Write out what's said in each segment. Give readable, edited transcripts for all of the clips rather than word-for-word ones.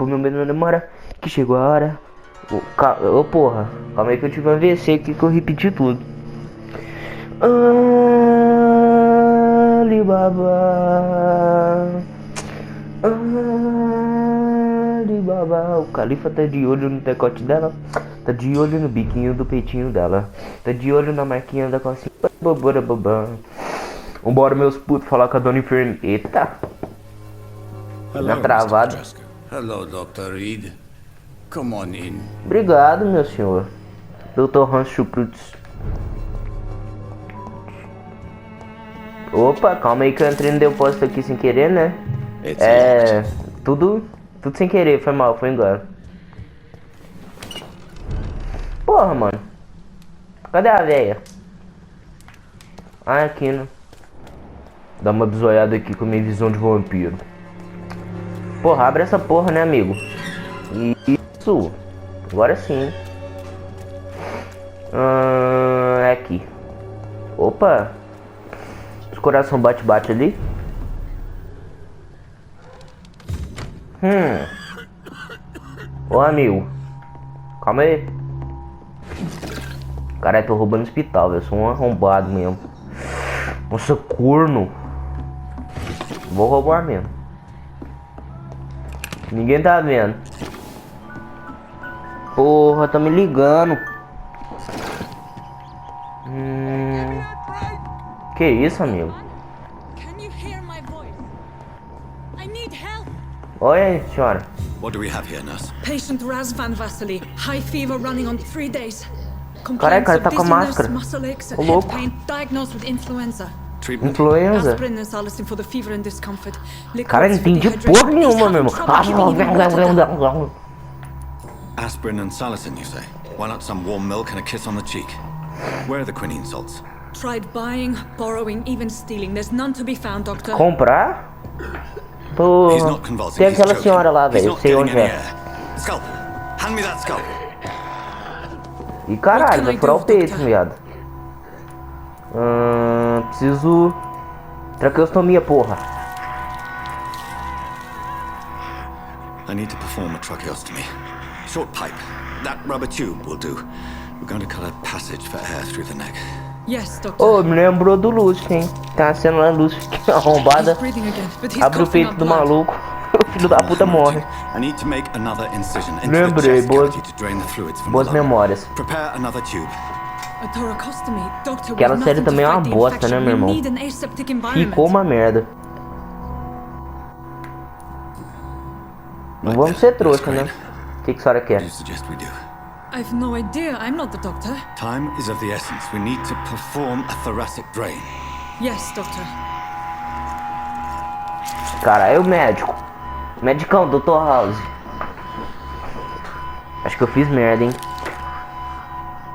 Desculpa, meu medo não demora, que chegou a hora. Ô porra, calma aí que eu tive um AVC aqui que eu repeti tudo. Alibaba, Alibaba. O califa tá de olho no decote dela, tá de olho no biquinho do peitinho dela, tá de olho na marquinha da calcinha. Vambora, meus putos, falar com a dona enfermeira. Eita, tá travado. Hello, Dr. Reed. Come on in. Obrigado, meu senhor. Dr. Hans Schuprutz. Opa, calma aí que eu entrei no depósito aqui sem querer, né? Tudo sem querer, foi mal, foi engano. Porra, mano. Cadê a véia? Ah, aqui, né? Dá uma bisoiada aqui com a minha visão de vampiro. Porra, abre essa porra, né, amigo? Isso. Agora sim. É aqui. Opa. Os coração bate-bate ali. Ô, amigo. Calma aí. Caralho, tô roubando o hospital, velho. Sou um arrombado mesmo. Nossa, corno. Vou roubar mesmo. Ninguém tá vendo. Porra, tá me ligando. Que isso, amigo? Oi, senhora. What do we have here, nurse? Patient Raz Van Vasily, high fever running on 3 days. Caralho, cara, tá com a máscara. Muscle aches, Ô, louco. head pain, diagnosed with influenza. Treatment? Influenza? Aspirin and salicin for the fever and discomfort. Cara, não entendi porra nenhuma, meu irmão. Aspirin and salicin, you say? Why not some warm milk and a kiss on the cheek? Where are the quinine salts? Tried buying, borrowing, even stealing. There's none to be found, doctor. Comprar? He's Porra. not convulsing. Tem He's aquela choking. senhora lá, He's velho. Eu not sei getting onde any é. air. Scalpel. Hand me that scalpel. Ih, caralho, What vai can furar I o do, peito, doctor? viado. Preciso... Traqueostomia, porra. I need to perform a tracheostomy. Short pipe. That rubber tube will do. We're going to cut a passage for air through the neck. Yes, doctor. Ô, me lembrou do Lúcio, hein? Tem uma cena lá, Lúcio que é arrombada. He's breathing again, but he's Abre o coughing peito up do blood. maluco. O filho da puta morre. I need to make another incision into Lembrei, the chest boas- cavity to drain the fluids from boas the lung. memórias. Prepare another tube. A thoracostomy, doctor. Aquela with série nothing to também é uma fight the bosta, né, infection. meu irmão? We need an aseptic environment. Ficou uma merda. Não vamos ser trouxa, né? O que a senhora What do you quer? suggest we do? I've no idea. I'm not the doctor. Time is of the essence. We need to perform a thoracic drain. Yes, doctor. Cara, é o médico. Medicão, Dr. House. Acho que eu fiz merda, hein?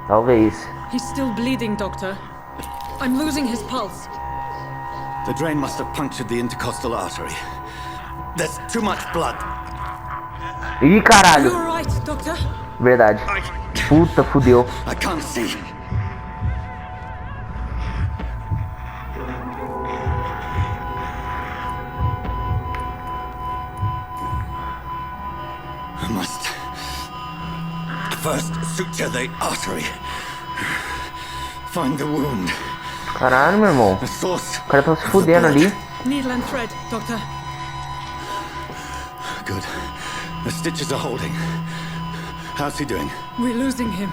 Talvez. He's still bleeding, doctor. I'm losing his pulse. The drain must have punctured the intercostal artery. There's too much blood. Ih, You caralho. alright, doctor? Verdade. Puta, fudeu. I can't see. I must first suture the artery. Find the wound. Caralho, meu irmão. The source. O cara tá se fudendo ali. Needle and thread, doctor. Good. The stitches are holding. How's he doing? We're losing him.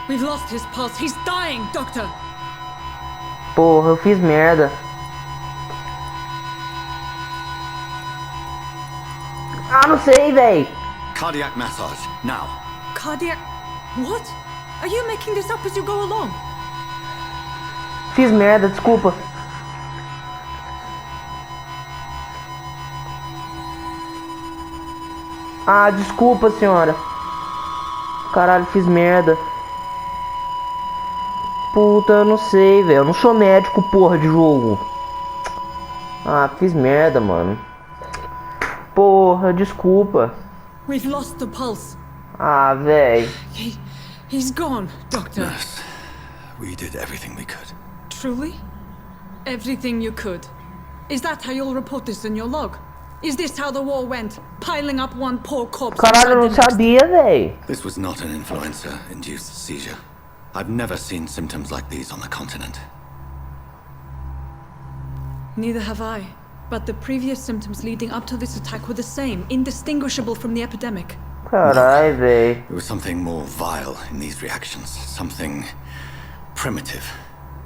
We've lost his pulse. He's dying, doctor. Porra, eu fiz merda. Ah, não sei, véi. Cardiac massage, now. Cardiac... What? Are you making this up as you go along? Fiz merda, desculpa. Ah, desculpa, senhora. Caralho, fiz merda. Puta, eu não sei, velho. Eu não sou médico, porra, de jogo. Ah, fiz merda, mano. Porra, desculpa. We've lost the pulse. Ah, velho. He's gone, doctor. Nurse, we did everything we could. Truly? Everything you could. Is that how you'll report this in your log? Is this how the war went? Piling up one poor corpse Caralho, eu não inside the next? sabia, véi. This was not an influenza-induced seizure. I've never seen symptoms like these on the continent. Neither have I. But the previous symptoms leading up to this attack were the same, indistinguishable from the epidemic. Caralho, véi. There was something more vile in these reactions. Something primitive.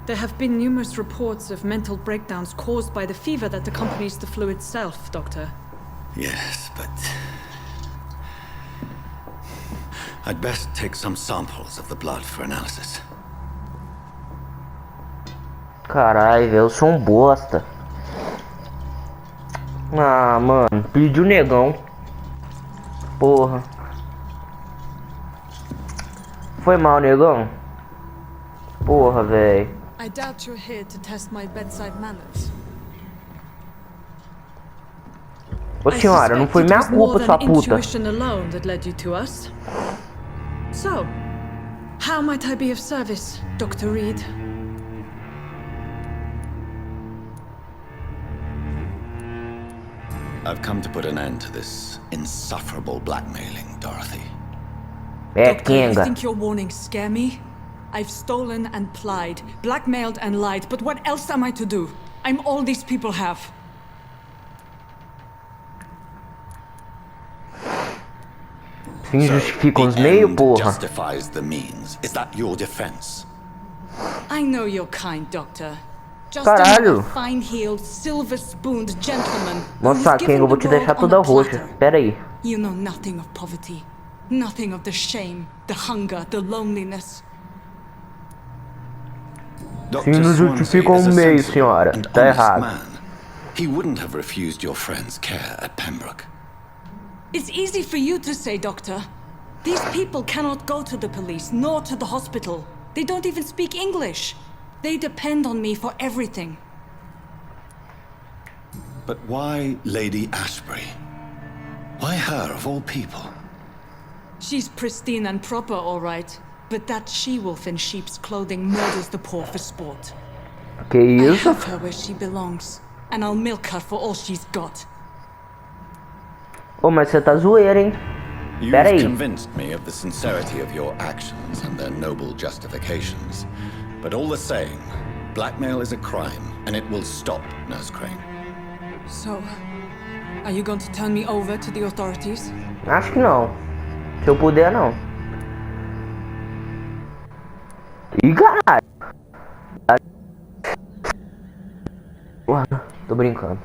There have been numerous reports of mental breakdowns caused by the fever that accompanies the flu itself, Doctor. Yes, but... I'd best take some samples of the blood for analysis. Caralho, velho, eu sou um bosta. Ah, mano, pediu o negão. Porra. Foi mal, negão. Porra, velho. I doubt you're here to test my bedside manners. Ô senhora, não foi minha culpa, sua puta. Intuition alone that led you to us. So, how might I be of service, Dr. Reed? I've come to put an end to this insufferable blackmailing, Dorothy. É, Doctor, you Kenga. think your warnings scare me? I've stolen and plied, blackmailed and lied, but what else am I to do? I'm all these people have. Sim, justificam os meios, porra. Justifies the means. Is that your defense? I know you're kind, Doctor. Just Caralho. a fine-heeled, silver-spooned gentleman. Nossa, who's Kenga, given eu vou the te deixar world on toda a roxa. platter. Pera aí. You know nothing of poverty, nothing of the shame, the hunger, the loneliness. Sim, não justificam o meio, senhora. Tá errado. He wouldn't have refused your friend's care at Pembroke. It's easy for you to say, Doctor. These people cannot go to the police, nor to the hospital. They don't even speak English. They depend on me for everything. But why Lady Ashbury? Why her, of all people? She's pristine and proper, all right. But that she-wolf in sheep's clothing murders the poor for sport. Que I isso? have her where she belongs, and I'll milk her for all she's got. Ô, mas você tá zoeira, hein? You've Pera aí. convinced me of the sincerity of your actions and their noble justifications. But all the same, blackmail is a crime, and it will stop, Nurse Crane. So, are you going to turn me over to the authorities? Acho que não. Se eu puder, não. Ih, caralho. Ué, tô brincando.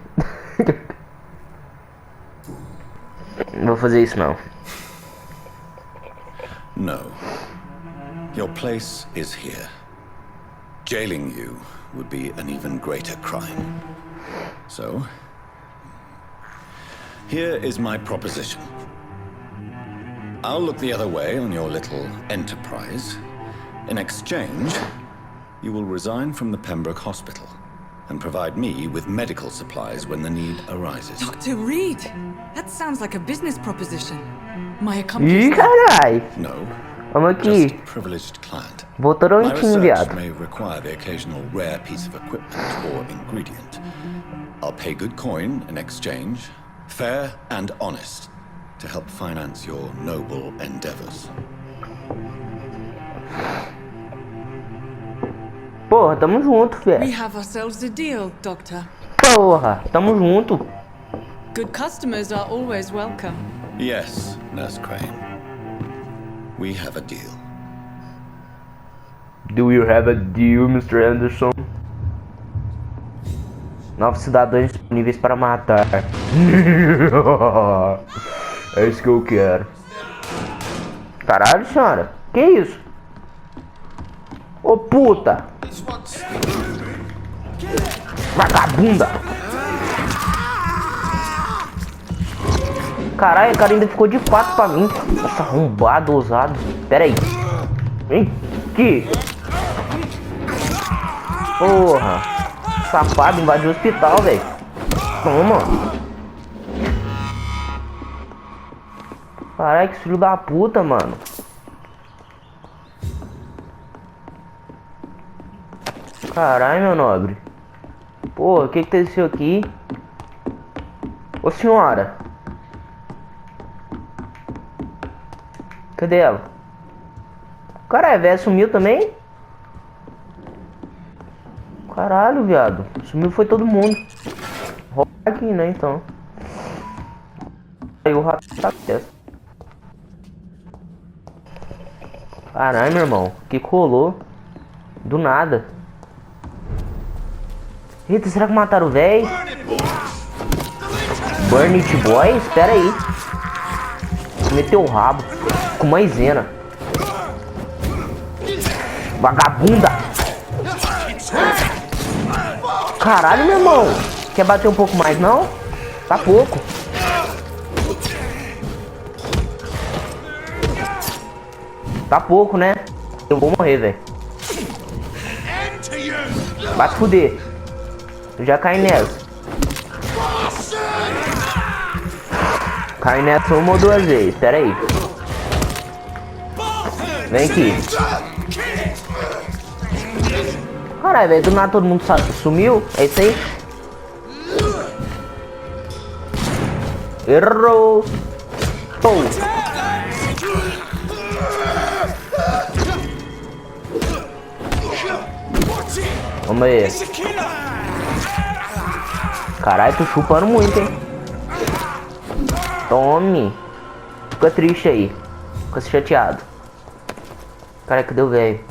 Não vou fazer isso, não. No. Your place is here. Jailing you would be an even greater crime. So, here is my proposition. I'll look the other way on your little enterprise. In exchange, you will resign from the Pembroke Hospital and provide me with medical supplies when the need arises. Dr. Reed! That sounds like a business proposition. My Ih, accomplice... carai. No, Vamos just aqui. a privileged client. My Votorantinho, research viado. may require the occasional rare piece of equipment or ingredient. I'll pay good coin in exchange, fair and honest, to help finance your noble endeavors. Porra, tamo junto, We velho. have ourselves a deal, Doctor. Porra, tamo junto. Good customers are always welcome. Yes, Nurse Crane. We have a deal. Do you have a deal, Mr. Anderson? Novos cidadãos disponíveis para matar. É isso que eu quero. Caralho, senhora. Que isso? Ô puta! Vagabunda! Caralho, o cara ainda ficou de 4 pra mim. Nossa, arrombado, ousado. Pera aí. Vem aqui. Porra. Safado, invadiu o hospital, velho. Toma. Caralho, que filho da puta, mano. Caralho, meu nobre. Porra, o que que tem isso aqui? Ô senhora. Cadê ela? Caralho, a véia sumiu também? Caralho, viado. Sumiu foi todo mundo. Rouba aqui, né, então. Aí o rato tá dessa. Caralho, meu irmão. Que colou? Do nada. Eita, será que mataram o véi? Burn It Boy? Espera aí. Meteu o rabo. Com maisena. Vagabunda. Caralho, meu irmão. Quer bater um pouco mais, não? Tá pouco. Tá pouco, né? Eu vou morrer, velho. Vai se fuder. Eu já caí nessa. Caí nessa uma ou duas vezes. Pera aí. Vem aqui. Caralho, velho. Do nada todo mundo sumiu. É isso aí? Errou. Pô. Vamos aí. Caralho, tô chupando muito, hein? Tome. Fica triste aí. Fica chateado. Caralho, cadê o velho?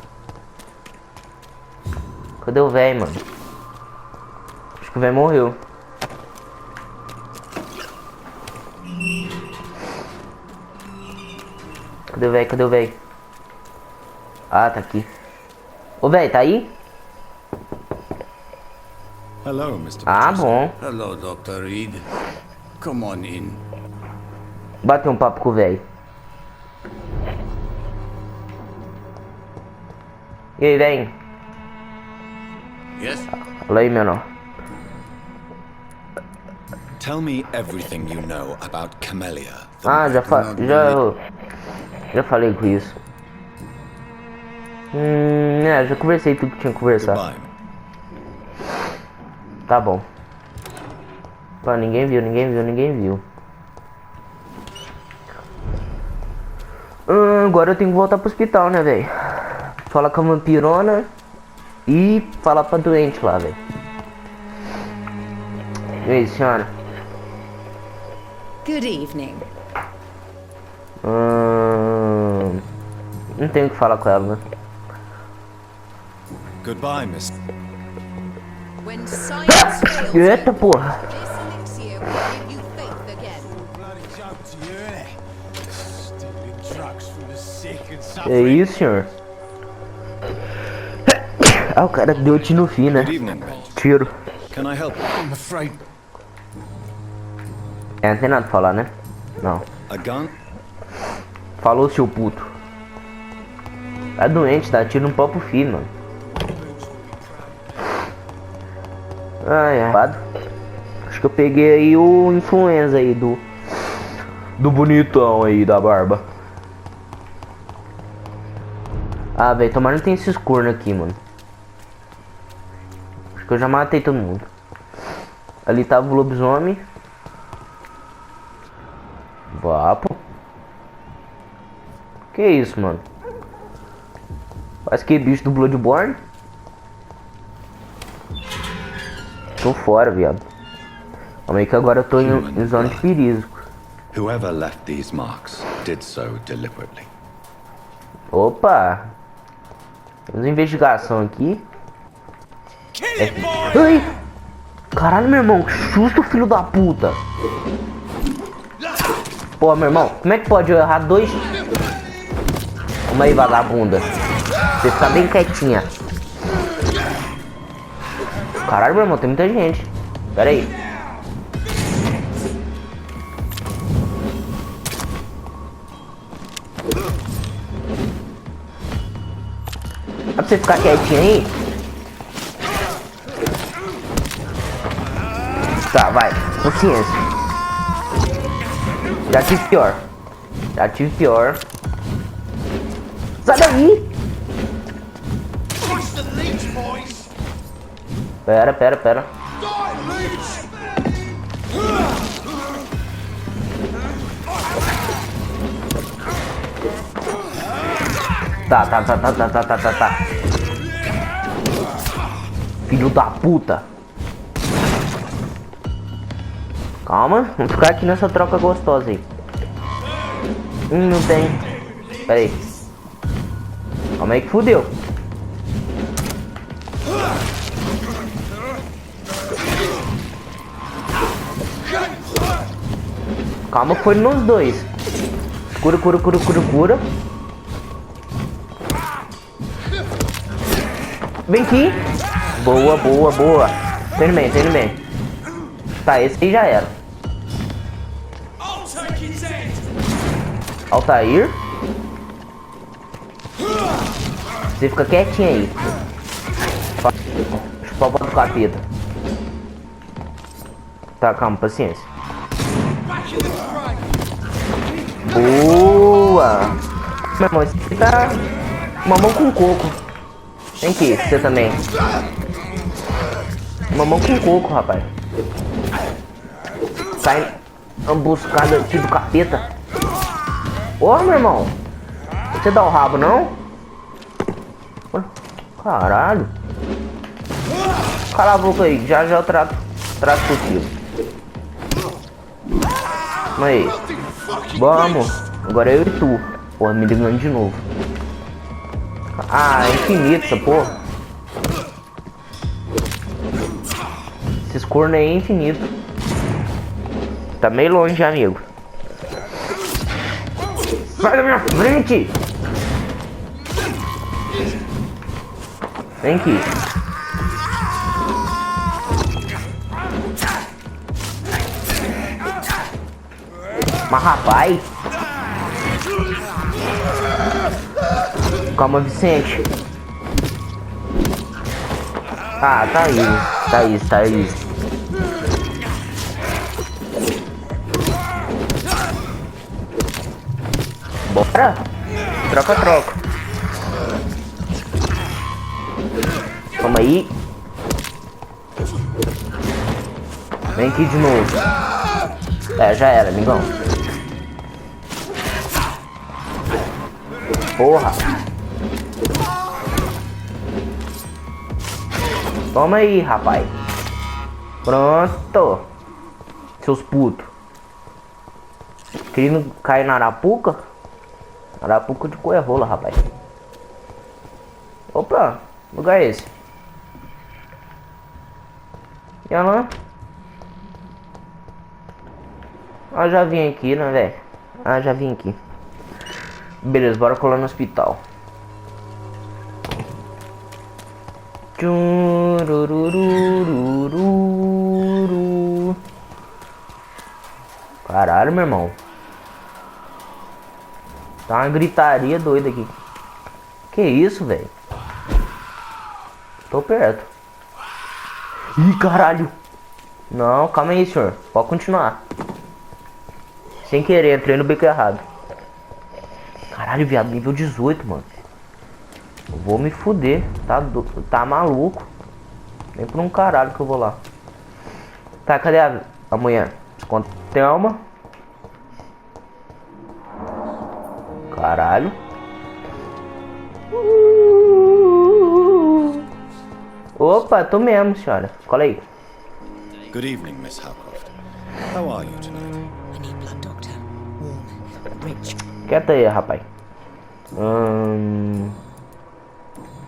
Cadê o velho, mano? Acho que o velho morreu. Cadê o velho? Cadê o velho? Ah, tá aqui. Ô, velho, tá aí? Hello, Mr. Ah, bom. Hello, Dr. Reed. Come on in. Bateu um papo com o velho. E aí, velho? Yes? Fala aí, menor. Tell me everything you know about Camellia. Ah, já falei com isso. Já conversei tudo que tinha que conversar. Goodbye. Tá bom. Pô, ninguém viu. Agora eu tenho que voltar pro hospital, né, velho? Falar com a vampirona e falar pra doente lá, velho. E aí, senhora? Good evening. Não tenho o que falar com ela, né? Goodbye, Miss. When science fails, Eita, porra! this elixir will give you faith again. É isso, senhor? Ah, o cara deu tiro no fim, né? Good evening, mate. Tiro. Can I help you? I'm afraid. Não tem nada pra falar, né? Não. A gun? Falou, seu puto. Tá doente, dá tiro no próprio filho, mano. Ai, ai. Acho que eu peguei aí o influenza aí do bonitão aí da barba. Ah, velho, tomara não tem esses cornos aqui, mano. Acho que eu já matei todo mundo. Ali tava o lobisomem. Vapo. Que isso, mano? Parece que é bicho do Bloodborne. Tô fora, viado. Calma aí que agora eu tô em zona de perigo. Whoever left these marks did so deliberately. Opa! Temos investigação aqui. Ai! Caralho, meu irmão, que susto, filho da puta! Pô, meu irmão, como é que pode eu errar dois? Calma aí, vagabunda. Você fica bem quietinha. Caralho, meu irmão, tem muita gente. Pera aí. Dá pra você ficar quietinho aí? Tá, vai. Consciência. Já tive pior. Já tive pior. Sai daí! Pera. Tá. Filho da puta. Calma, vamos ficar aqui nessa troca gostosa aí. Não tem. Pera aí. Calma aí que fudeu. Calma, foi nos dois. Cura. Vem aqui. Boa. Terminei. Tá, esse aí já era. Altair. Você fica quietinho aí. Chupa o pau do capeta. Tá, calma, paciência. Boa! Meu irmão, esse aqui tá mamão com coco. Vem aqui, você também. Mamão com coco, rapaz. Sai emboscada aqui do capeta. Ô, meu irmão. Você dá o rabo, não? Caralho. Cala a boca aí, já eu trato contigo. Aí. Vamos. Agora eu e tu. Porra, me ligando de novo. Ah, é infinito essa porra. Esses cornos aí é infinito. Tá meio longe, amigo. Sai da minha frente! Vem aqui. Mas rapaz. Calma, Vicente. Ah, tá isso. Bora? Troca. Calma aí. Vem aqui de novo. É, já era, amigão. Porra. Toma aí, rapaz. Pronto. Seus putos. Querendo cair na arapuca? Arapuca de coerrola, rapaz. Opa, lugar é esse? E ela? Ah, já vim aqui, né, velho? Ah, já vim aqui. Beleza, bora colar no hospital. Caralho, meu irmão. Tá uma gritaria doida aqui. Que isso, velho? Tô perto. Ih, caralho. Não, calma aí, senhor. Pode continuar. Sem querer, entrei no beco errado. Caralho, viado, nível 18, mano. Eu vou me fuder. Tá maluco. Nem por um caralho que eu vou lá. Tá, cadê a mulher? Desconto Thelma. Caralho. Opa, tô mesmo, senhora. Cola aí. Good evening, Miss Howcroft. How are you tonight? I need blood, doctor. Warm, rich. Quieta aí, rapaz.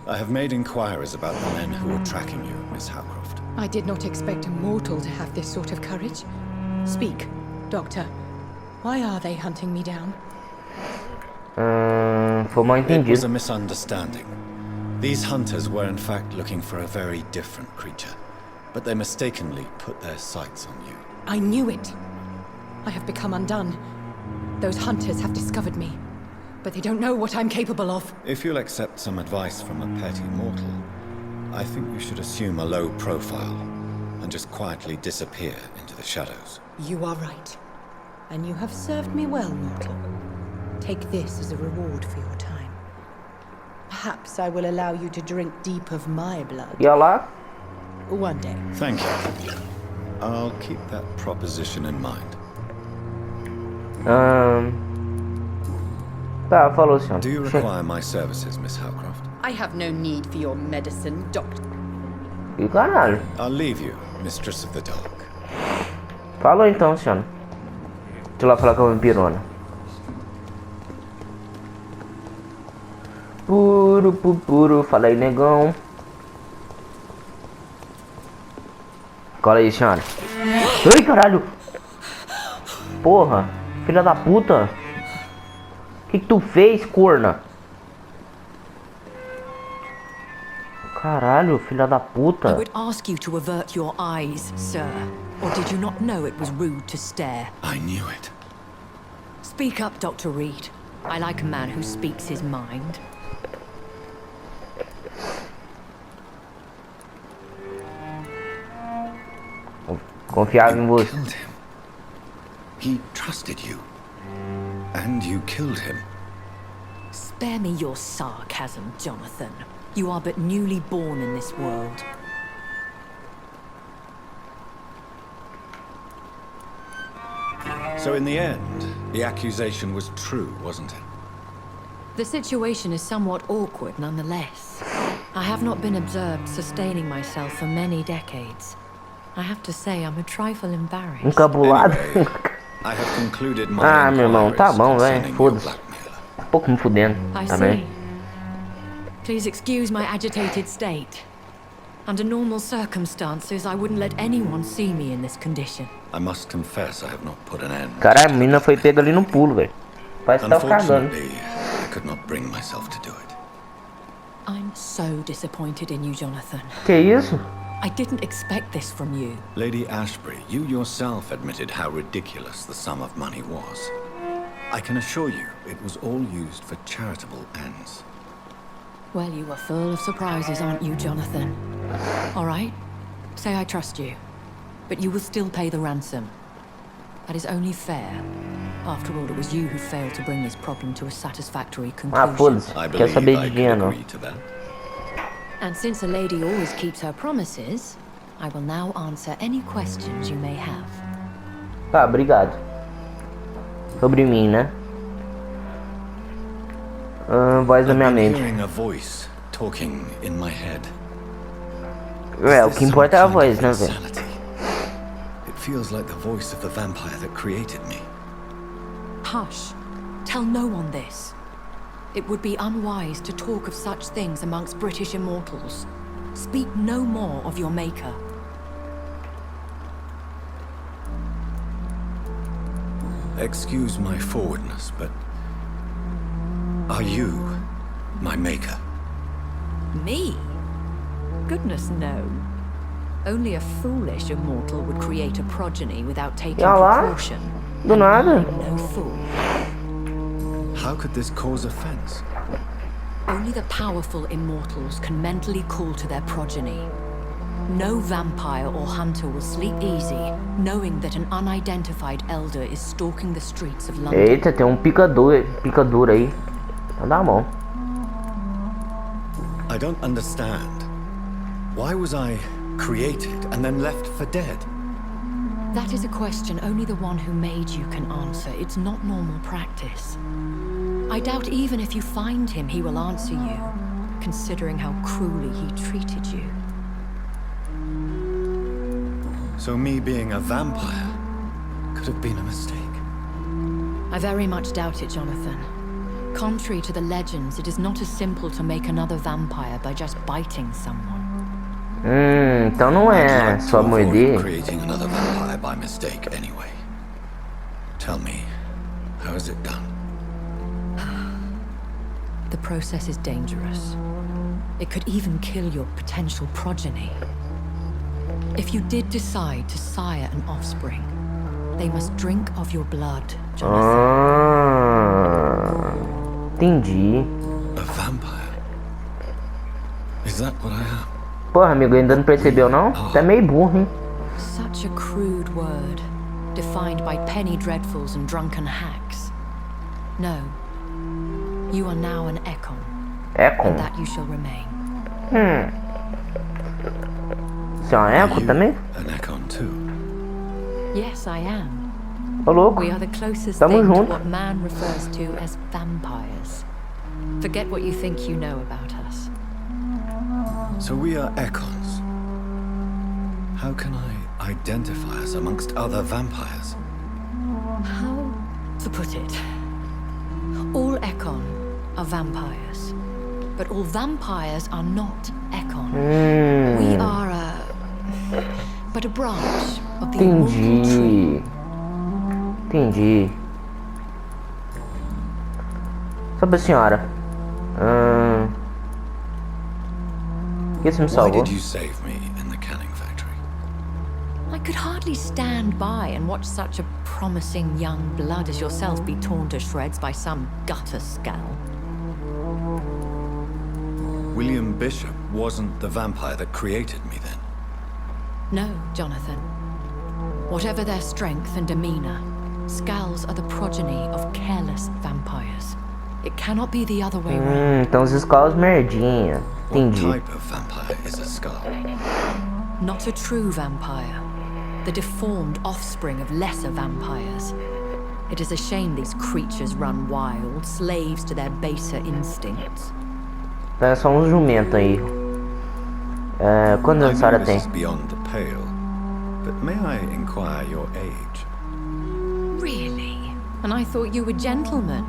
I have made inquiries about the men who were tracking you, Miss Howcroft. I did not expect a mortal to have this sort of courage. Speak, doctor. Why are they hunting me down? Foi mal It was a entendido. misunderstanding. These hunters were in fact looking for a very different creature, but they mistakenly put their sights on you. I knew it. I have become undone. Those hunters have discovered me, but they don't know what I'm capable of. If you'll accept some advice from a petty mortal, I think you should assume a low profile and just quietly disappear into the shadows. You are right. And you have served me well, mortal. Take this as a reward for your time. Perhaps I will allow you to drink deep of my blood. E olha lá. One day. Thank you. I'll keep that proposition in mind. Tá, falou, senhor. Do you require my services, Miss Howcroft? I have no need for your medicine, Doctor. Ih, caralho. I'll leave you, Mistress of the Dark. Falou então, senhor. Deixa eu lá falar com a vampirona. Puro. Fala aí, negão. Cola aí, senhora. Ai, caralho. Porra. Filha da puta. O que tu fez, corna? Caralho, filha da I puta. would ask you to avert your eyes, sir. Or did you not know it was rude to stare? I knew it. Speak up, Dr. Reed. I like a man who speaks his mind. Confiava em You você. killed him. He trusted you. And you killed him. Spare me your sarcasm, Jonathan. You are but newly born in this world. So in the end, the accusation was true, wasn't it? The situation is somewhat awkward nonetheless. I have not been observed sustaining myself for many decades. I have to say I'm a trifle embarrassed. Encabulado. Anyway, I have concluded my Ah, meu irmão, tá bom, velho. concerning your Foda-se. blackmailer. Pouco me fudendo I também. see. Please excuse my agitated state. Under normal circumstances, I wouldn't let anyone see me in this condition. I must confess I have not put an end. Caralho, a menina foi pega ali no pulo, velho. Parece que tá cagando. Unfortunately, I could not bring myself to do it. I'm so disappointed in you, Jonathan. Que isso? I didn't expect this from you. Lady Ashbury, you yourself admitted how ridiculous the sum of money was. I can assure you, it was all used for charitable ends. Well, you are full of surprises, aren't you, Jonathan? All right, say I trust you, but you will still pay the ransom. That is only fair. After all, it was you who failed to bring this problem to a satisfactory Ah, conclusion. foda-se. I Quer believe saber I de can dinheiro, não. agree to that. And since a lady always keeps her promises, I will now answer any questions you may have. Tá, obrigado. Sobre mim, né? Voz da I've minha been mente. hearing a voice talking in my head. É, o Is que this importa é a some kind voz, of né, velho? insanity? It feels like the voice of the vampire that created me. Hush. Tell no one this. It would be unwise to talk of such things amongst British immortals. Speak no more of your maker. Excuse my forwardness, but are you my maker? Me? Goodness, no. Only a foolish immortal would create a progeny without taking Ya lá. precaution. Do nada. I'm no fool. How could this cause offense? Only the powerful immortals can mentally call to their progeny. No vampire or hunter will sleep easy, knowing that an unidentified elder is stalking the streets of London. Eita, tem picador aí. Tá da mão. I don't understand. Why was I created and then left for dead? That is a question only the one who made you can answer. It's not normal practice. I doubt even if you find him, he will answer you, considering how cruelly he treated you. So me being a vampire could have been a mistake. I very much doubt it, Jonathan. Contrary to the legends, it is not as simple to make another vampire by just biting someone. Então não I'd é like só to avoid morder. creating another vampire by mistake anyway. Tell me, how is it done? The process is dangerous. It could even kill your potential progeny. If you did decide to sire an offspring, they must drink of your blood, Jonathan. Ah, entendi. A vampire? Is that what I am? Porra, amigo, ainda não percebeu não? Tá meio burro, hein? Such a crude word, defined by penny dreadfuls and drunken hacks. No. You are now an Ekon, Econ. and that you shall remain. Você é um eco You também? an Ekon too? Yes, I am. Ô, louco. We are the closest Tamo thing to junto. what man refers to as vampires. Forget what you think you know about us. So we are Ekons. How can I identify us amongst other vampires? How to put it? All Ekon are vampires. But all vampires are not Ekon. We are but a branch of the immortal tree. Entendi. Sobre a senhora. Que você me Why salvou? did you save me in the canning factory? I could hardly stand by and watch such a promising young blood as yourself be torn to shreds by some gutter scowl. William Bishop wasn't the vampire that created me then. No, Jonathan. Whatever their strength and demeanor, Scowls are the progeny of careless vampires. It cannot be the other way around. Então os Skulls merdinha. What Entendi. type of vampire is a skull? Not a true vampire. The deformed offspring of lesser vampires. It is a shame these creatures run wild, slaves to their baser instincts. Tá, só uns jumentos aí. Quantos I anos a know senhora this tem? is beyond the pale, but may I inquire your age? Really? And I thought you were gentlemen.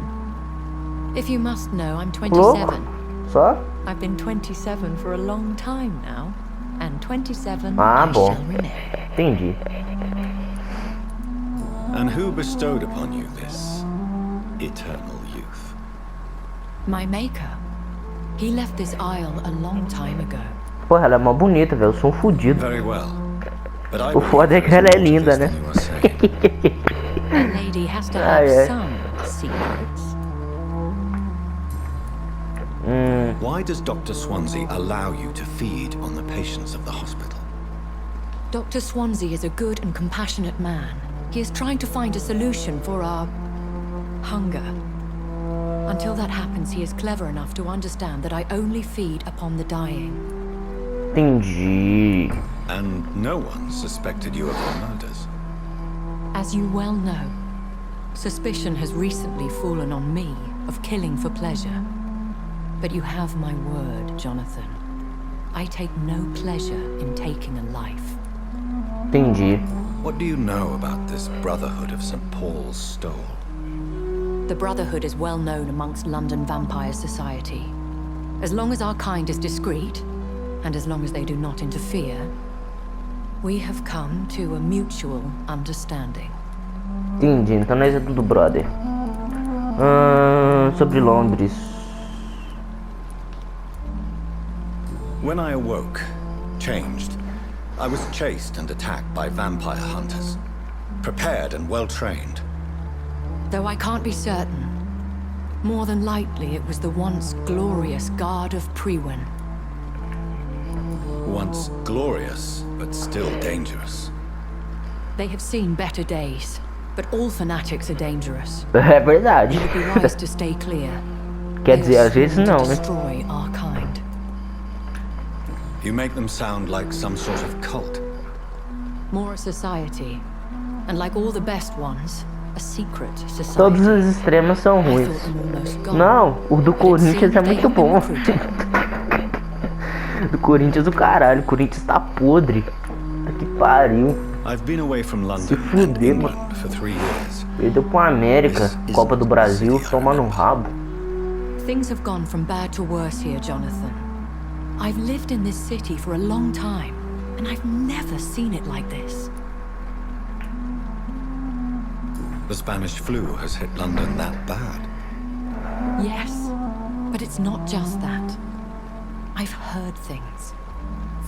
If you must know, I'm Louco? 27. Só? I've been 27 for a long time now. And 27 Ah, I bom. shall remain. Entendi. And who bestowed upon you this eternal youth? My maker. He left this isle a long time ago. Porra, ela é mó bonita, velho. Eu sou um fudido. Very well. But I O foda é que ela é linda, né? A lady has to Ah, have yeah. some secrets. Why does Dr. Swansea allow you to feed on the patients of the hospital? Dr. Swansea is a good and compassionate man. He is trying to find a solution for our hunger. Until that happens, he is clever enough to understand that I only feed upon the dying. Entendi. And no one suspected you of the murders. As you well know, suspicion has recently fallen on me of killing for pleasure. But you have my word, Jonathan. I take no pleasure in taking a life. Entendi. What do you know about this Brotherhood of St. Paul's Stole? The Brotherhood is well known amongst London Vampire Society. As long as our kind is discreet, and as long as they do not interfere, we have come to a mutual understanding. Entendi. Então nós é tudo brother. Sobre Londres. When I awoke, changed, I was chased and attacked by vampire hunters. Prepared and well-trained. Though I can't be certain, more than likely it was the once glorious Guard of Priwen. Once glorious, but still dangerous. They have seen better days, but all fanatics are dangerous. É verdade. It would be wise to stay clear. Quer They dizer, are às vezes sworn to não, né? destroy our kind. You make them sound like some sort of cult. More a society, and like all the best ones, a secret society. Todos os extremos são I ruins. thought them almost gone. Não, o do But it Corinthians seems é they muito have been bom. recruited. Do Corinthians o caralho. O Corinthians tá podre. Puta que pariu. I've been away from Se London and fuder, England mano. for 3 years. Perdeu pro América. This Copa do isn't Brasil. the city I Toma no remember. rabo. Things have gone from bad to worse here, Jonathan. I've lived in this city for a long time, and I've never seen it like this. The Spanish flu has hit London that bad. Yes, but it's not just that. I've heard things.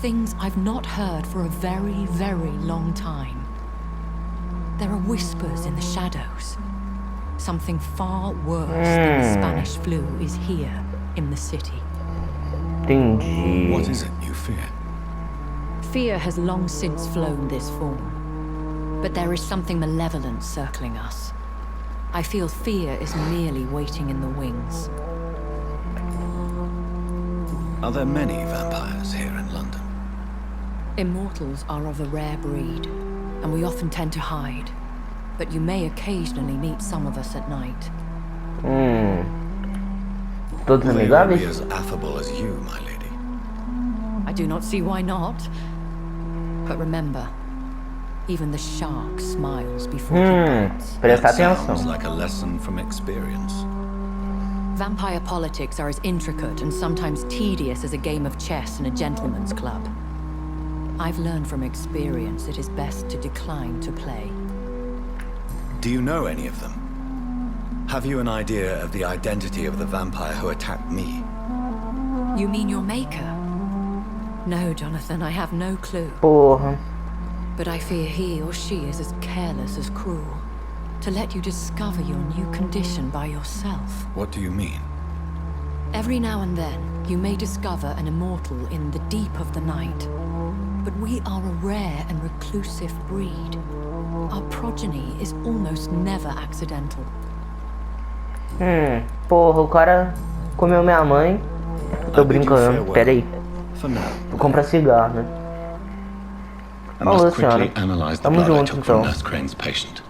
Things I've not heard for a very, very long time. There are whispers in the shadows. Something far worse than the Spanish flu is here in the city. Entendi. What is it you fear? Fear has long since flown this form. But there is something malevolent circling us. I feel fear is merely waiting in the wings. Are there many vampires here in London? Immortals are of a rare breed, and we often tend to hide. but you may occasionally meet some of us at night. Todos They will be amigáveis? as affable as you, my lady. I do not see why not. But remember, even the shark smiles before he bites. Presta That sounds atenção. like a lesson from experience. Vampire politics are as intricate and sometimes tedious as a game of chess in a gentleman's club. I've learned from experience it is best to decline to play. Do you know any of them? Have you an idea of the identity of the vampire who attacked me? You mean your maker? No, Jonathan, I have no clue. Porra. But I fear he or she is as careless as cruel. To let you discover your new condition by yourself. What do you mean? Every now and then, you may discover an immortal in the deep of the night. But we are a rare and reclusive breed. Our progeny is almost never accidental. Porra, o cara comeu minha mãe. Tô I bid you brincando. farewell. Pera aí. For now. Vou comprar cigarro, né? I Alô, must quickly senhora. analyze the Tamo blood I junto, took from então. Nurse Crane's patient.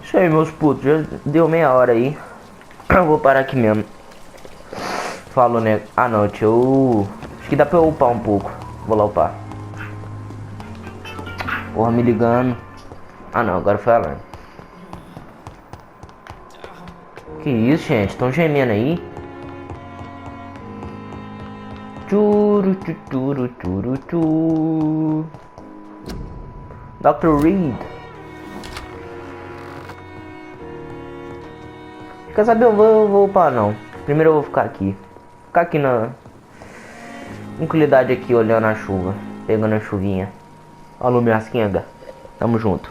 Isso aí, meus putos. Já deu meia hora aí. Eu vou parar aqui mesmo. Falou, né? Ah, não, deixa eu... Acho que dá pra eu upar um pouco. Vou lá upar. Porra, me ligando. Ah, não. Agora foi alarme. Que isso, gente? Tão gemendo aí? Turu, turu, turu, turu. Dr. Reed. Quer saber? Eu vou upar não. Primeiro eu vou ficar aqui. Ficar aqui na tranquilidade aqui, olhando a chuva. Pegando a chuvinha. Alô, minhas quengas. Tamo junto.